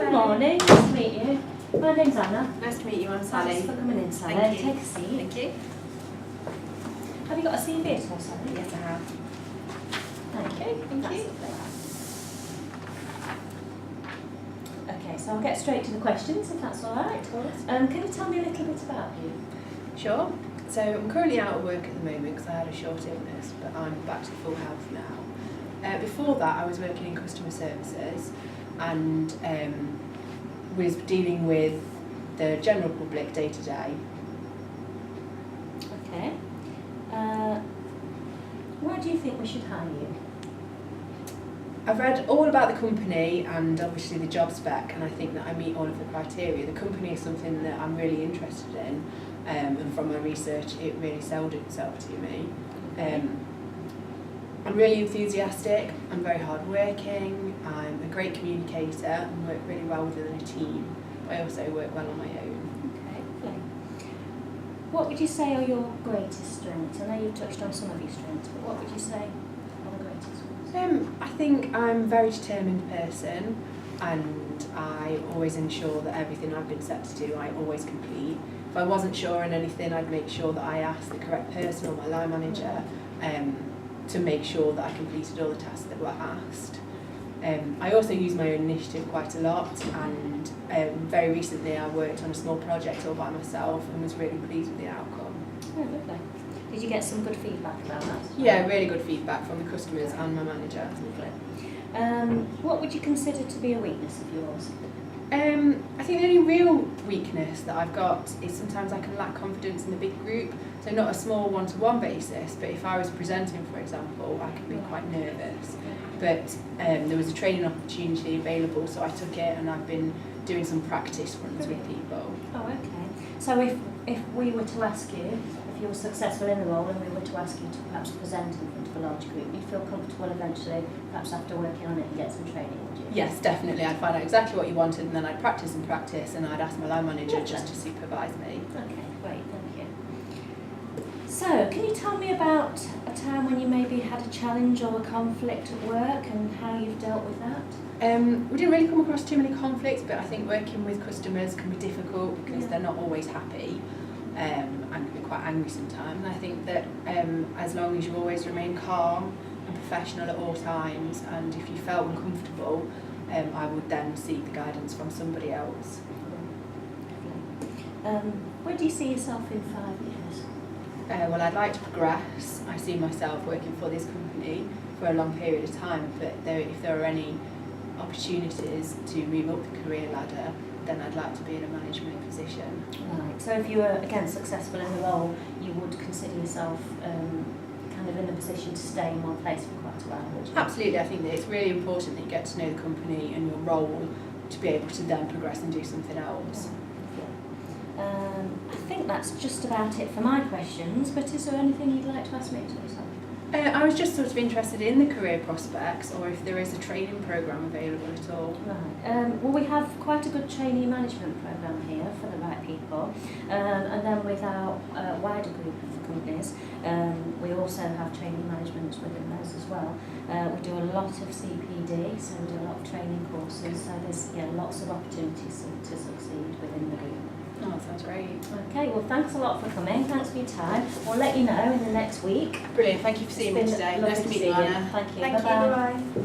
Good morning, nice to meet you. My name's Anna. Nice to meet you, I'm Sally. Thanks for coming in, Sally. Thank you. Take a seat. Thank you. Have you got a CV at all, Sally? Yes, I have. Thank you. Thank That's you. lovely. Okay, so I'll get straight to the questions, if that's all right. Of course. Can you tell me a little bit about you? Sure. So I'm currently out of work at the moment because I had a short illness, but I'm back to full health now. Before that, I was working in customer services and was dealing with the general public day to day. Okay. Why do you think we should hire you? I've read all about the company and obviously the job spec, and I think that I meet all of the criteria. The company is something that I'm really interested in, and from my research it really sold itself to me. I'm really enthusiastic, I'm very hardworking, I'm a great communicator and work really well within a team. I also work well on my own. Okay, lovely. What would you say are your greatest strengths? I know you've touched on some of your strengths, but what would you say are the greatest ones? I think I'm a very determined person, and I always ensure that everything I've been set to do I always complete. If I wasn't sure on anything, I'd make sure that I asked the correct person or my line manager to make sure that I completed all the tasks that were asked. I also use my own initiative quite a lot, and very recently I worked on a small project all by myself and was really pleased with the outcome. Oh, lovely. Did you get some good feedback about that? Yeah, really good feedback from the customers and my manager. Lovely. What would you consider to be a weakness of yours? I think the only real weakness that I've got is sometimes I can lack confidence in the big group. So not a small one-to-one basis, but if I was presenting, for example, I could be quite nervous. But there was a training opportunity available, so I took it, and I've been doing some practice runs with people. Oh, okay. So if we were to ask you, if you were successful in the role and we were to ask you to perhaps present in front of a large group, you'd feel comfortable eventually, perhaps after working on it, and get some training, would you? Yes, definitely. I'd find out exactly what you wanted, and then I'd practice and practice, and I'd ask my line manager just to supervise me. Okay, great, thank you. So, can you tell me about a time when you maybe had a challenge or a conflict at work and how you've dealt with that? We didn't really come across too many conflicts, but I think working with customers can be difficult because they're not always happy and can be quite angry sometimes. And I think that as long as you always remain calm and professional at all times, and if you felt uncomfortable, I would then seek the guidance from somebody else. Where do you see yourself in 5 years? Well, I'd like to progress. I see myself working for this company for a long period of time, but if there are any opportunities to move up the career ladder, then I'd like to be in a management position. Right, so if you were again successful in the role, you would consider yourself kind of in a position to stay in one place for quite a while, would you? Absolutely, I think that it's really important that you get to know the company and your role to be able to then progress and do something else. I think that's just about it for my questions, but is there anything you'd like to ask me to yourself? I was just sort of interested in the career prospects, or if there is a training programme available at all. Right. Well, we have quite a good trainee management programme here for the right people, and then with our wider group of companies, we also have trainee management within those as well. We do a lot of CPD, so we do a lot of training courses, so there's lots of opportunities to succeed within the group. Oh, that sounds great. Okay, well thanks a lot for coming, thanks for your time. We'll let you know in the next week. Brilliant, thank you for seeing me today. Nice to meet you, Anna. Thank you, Thank you, bye-bye. bye-bye.